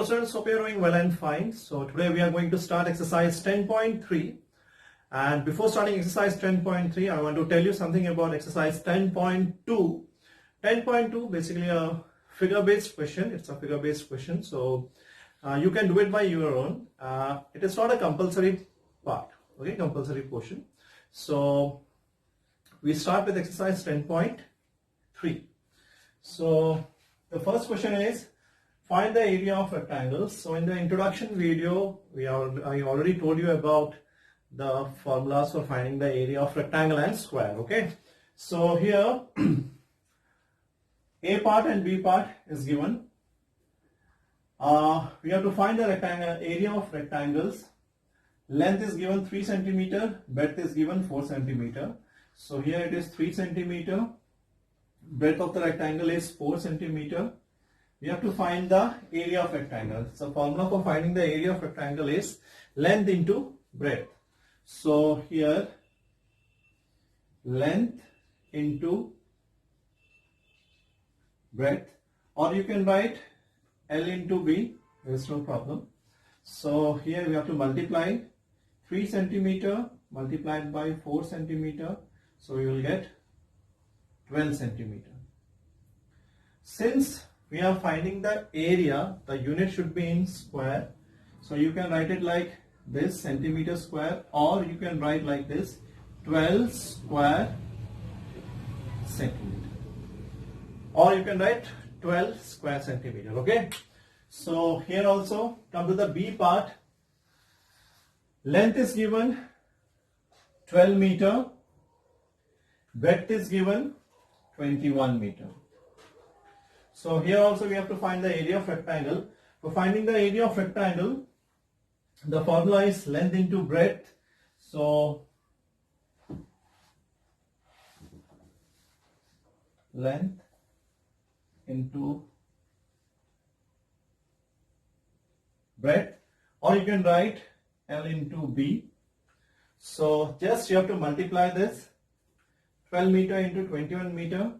Hello students, hope you are doing well and fine. So today we are going to start exercise 10.3, and before starting exercise 10.3 I want to tell you something about exercise 10.2. 10.2 basically a figure based question. It's a figure based question, so you can do it by your own. It is not a compulsory part, okay, compulsory portion. So we start with exercise 10.3. So the first question is, find the area of rectangles. So in the introduction video, I already told you about the formulas for finding the area of rectangle and square. Okay. So here A part and B part is given. We have to find the rectangle area of rectangles. Length is given 3 cm, breadth is given 4 cm. So here it is 3 cm. Breadth of the rectangle is 4 cm. We have to find the area of rectangle. So formula for finding the area of rectangle is length into breadth. So here length into breadth, or you can write L into B, there is no problem. So here we have to multiply 3 cm multiplied by 4 cm. So you will get 12 cm. Since we are finding the area, the unit should be in square. So you can write it like this, centimeter square, or you can write like this, 12 square centimeter. Or you can write 12 square centimeter, okay? So here also, come to the B part. Length is given 12 meter. Breadth is given 21 meter. So here also we have to find the area of rectangle. For finding the area of rectangle, the formula is length into breadth. So length into breadth, or you can write L into B. So just you have to multiply this, 12 meter into 21 meter.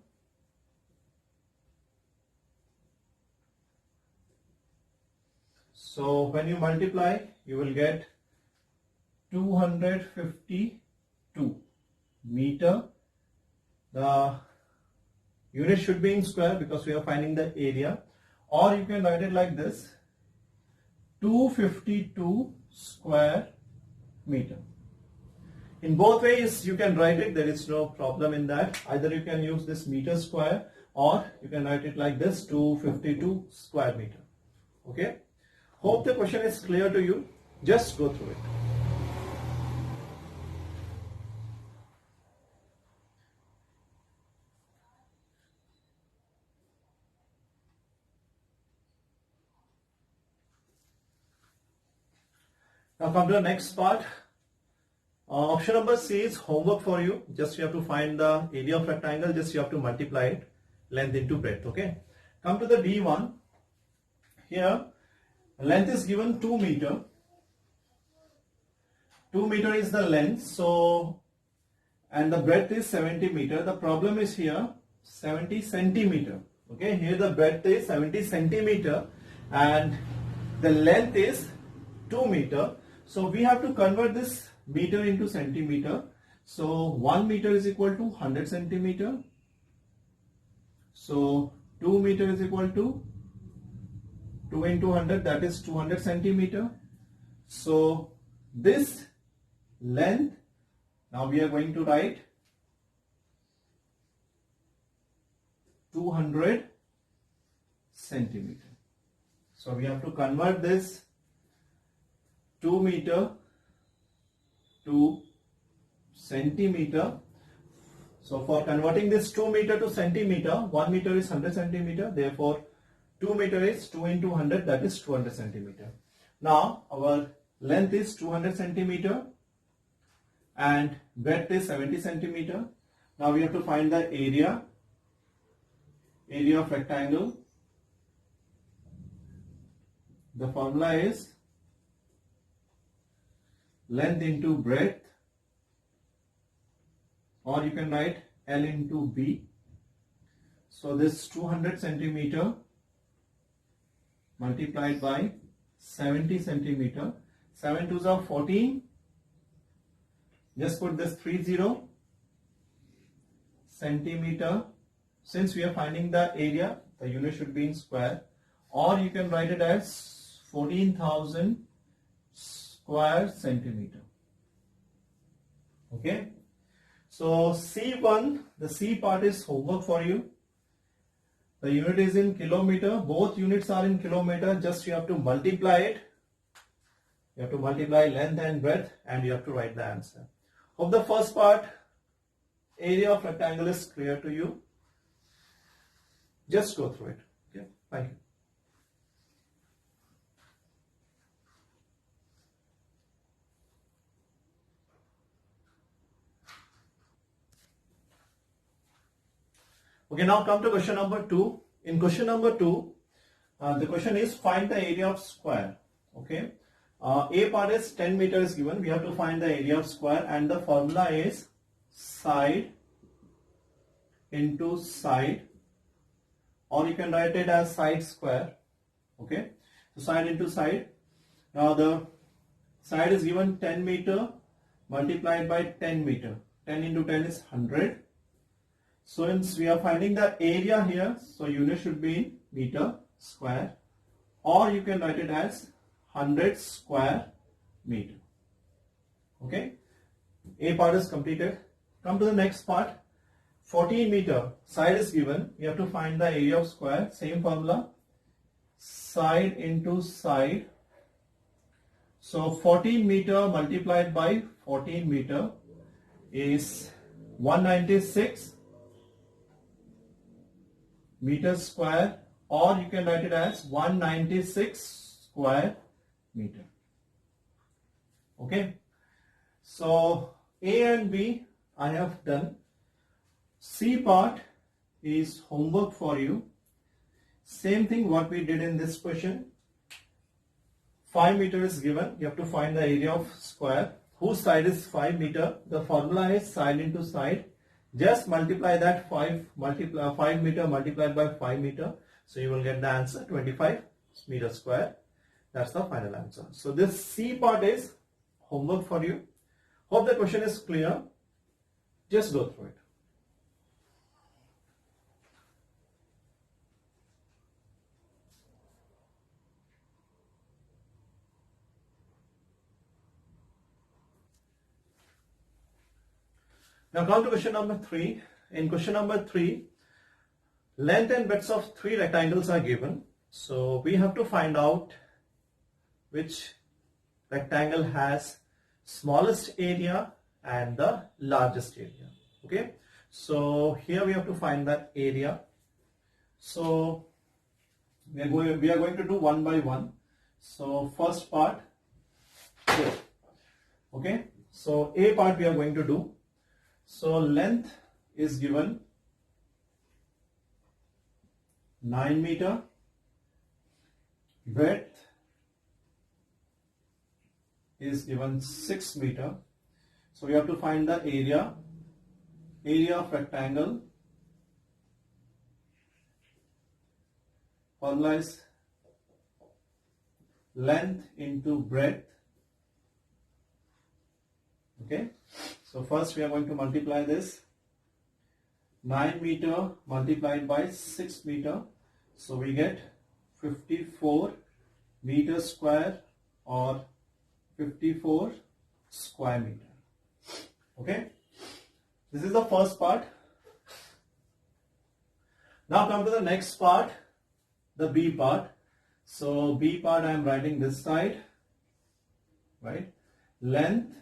So when you multiply, you will get 252 meter. The unit should be in square because we are finding the area, or you can write it like this, 252 square meter. In both ways you can write it, there is no problem in that. Either you can use this meter square, or you can write it like this, 252 square meter. Okay. Hope the question is clear to you. Just go through it. Now come to the next part. Option number C is homework for you. Just you have to find the area of rectangle. Just you have to multiply it, length into breadth. Okay. Come to the D one. Here length is given 2 meter. 2 meter is the length. So, and the breadth is 70 meter. The problem is here 70 centimeter. Okay. Here the breadth is 70 centimeter and the length is 2 meter. So we have to convert this meter into centimeter. So 1 meter is equal to 100 centimeter. So 2 meter is equal to 2 into 100, that is 200 centimeter. So this length, now we are going to write 200 centimeter. So we have to convert this 2 meter to centimeter. So for converting this 2 meter to centimeter, 1 meter is 100 centimeter. Therefore 2 meter is 2 into 100, that is 200 centimeter. Now our length is 200 centimeter and breadth is 70 centimeter. Now we have to find the area of rectangle. The formula is length into breadth, or you can write L into B. So this 200 centimeter multiplied by 70 centimeter. 7 2s are 14. Just put this 30 centimeter. Since we are finding the area, the unit should be in square, or you can write it as 14,000 square centimeter. Okay. So C1, the C part is homework for you. The unit is in kilometer. Both units are in kilometer. Just you have to multiply it. You have to multiply length and breadth, and you have to write the answer. Hope the first part, area of rectangle, is clear to you. Just go through it. Okay. Thank you. Okay, now come to question number 2. In question number 2, the question is find the area of square. Okay. A part is 10 meters given. We have to find the area of square, and the formula is side into side, or you can write it as side square. Okay. So side into side. Now the side is given 10 meter multiplied by 10 meter. 10 into 10 is 100. So since we are finding the area here, so unit should be in meter square, or you can write it as 100 square meter. Okay. A part is completed. Come to the next part. 14 meter side is given. You have to find the area of square. Same formula. Side into side. So 14 meter multiplied by 14 meter is 196 meters square, or you can write it as 196 square meter. Okay. So A and B I have done. C part is homework for you. Same thing what we did in this question. 5 meter is given. You have to find the area of square. Whose side is 5 meter? The formula is side into side. Just multiply that 5 meter multiplied by 5 meter. So you will get the answer 25 meter square. That's the final answer. So this C part is homework for you. Hope the question is clear. Just go through it. Now come to question number 3. In question number 3, length and breadth of 3 rectangles are given. So we have to find out which rectangle has smallest area and the largest area. Okay. So here we have to find that area. So we are going to do one by one. So first part here. Okay. So A part we are going to do. So length is given 9 meter, breadth is given 6 meter. So we have to find the area of rectangle. Formula is length into breadth. Okay. So first we are going to multiply this. 9 meter multiplied by 6 meter. So we get 54 meter square or 54 square meter. Okay. This is the first part. Now come to the next part, the B part. So B part I am writing this side, right? Length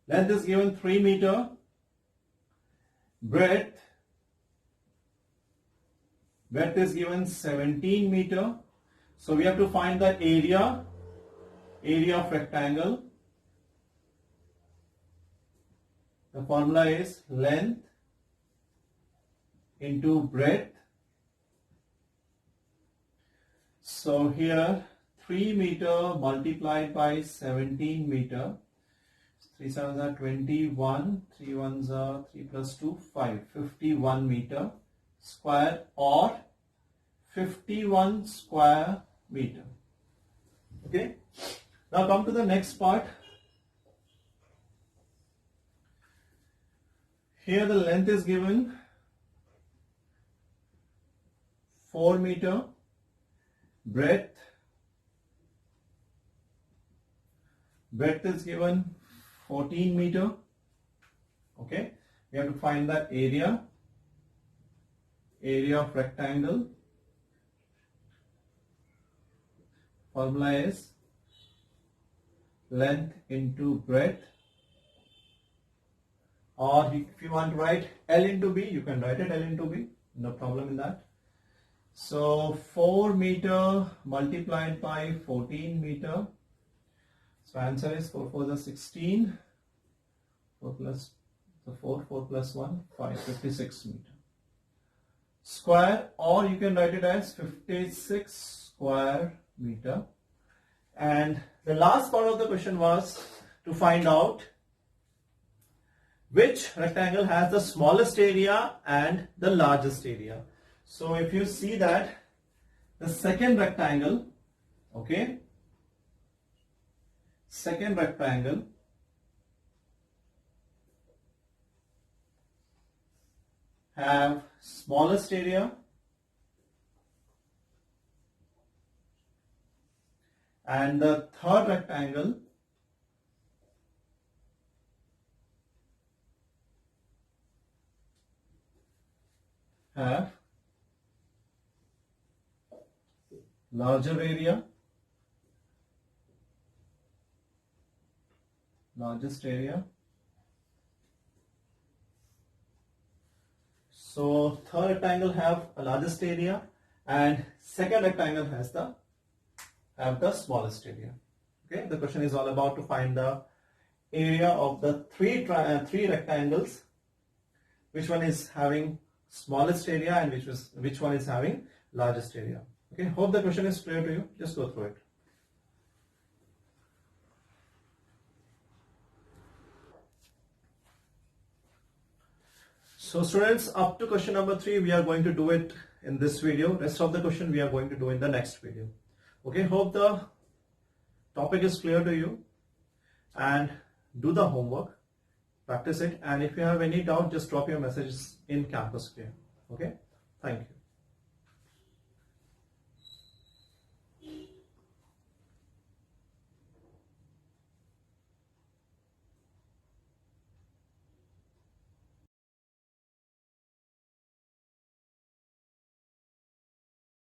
is given 3 meter. Breadth is given 17 meter. So we have to find the area of rectangle. The formula is length into breadth. So here 3 meter multiplied by 17 meter. 3 sevens are 21, 3 ones are 3 plus 2, 5, 51 meter square or 51 square meter. Okay. Now come to the next part. Here the length is given 4 meter, breadth is given 14 meter. Okay, we have to find the area of rectangle. Formula is length into breadth, or if you want to write L into B, you can write it L into B, no problem in that. So 4 meter multiplied by 14 meter. So answer is 4 4 is 16. 4 plus 1, 5, 56 meter. Square, or you can write it as 56 square meter. And the last part of the question was to find out which rectangle has the smallest area and the largest area. So if you see that the second rectangle, okay, second rectangle have smallest area and the third rectangle have larger area, largest area. So third rectangle have a largest area and second rectangle has the smallest area. Okay, the question is all about to find the area of the three rectangles, which one is having smallest area and which one is having largest area. Okay, hope the question is clear to you. Just go through it. So students, up to question number 3 we are going to do it in this video. Rest of the question we are going to do in the next video. Okay, hope the topic is clear to you, and do the homework, practice it, and if you have any doubt, just drop your messages in Campus Clear. Okay, thank you.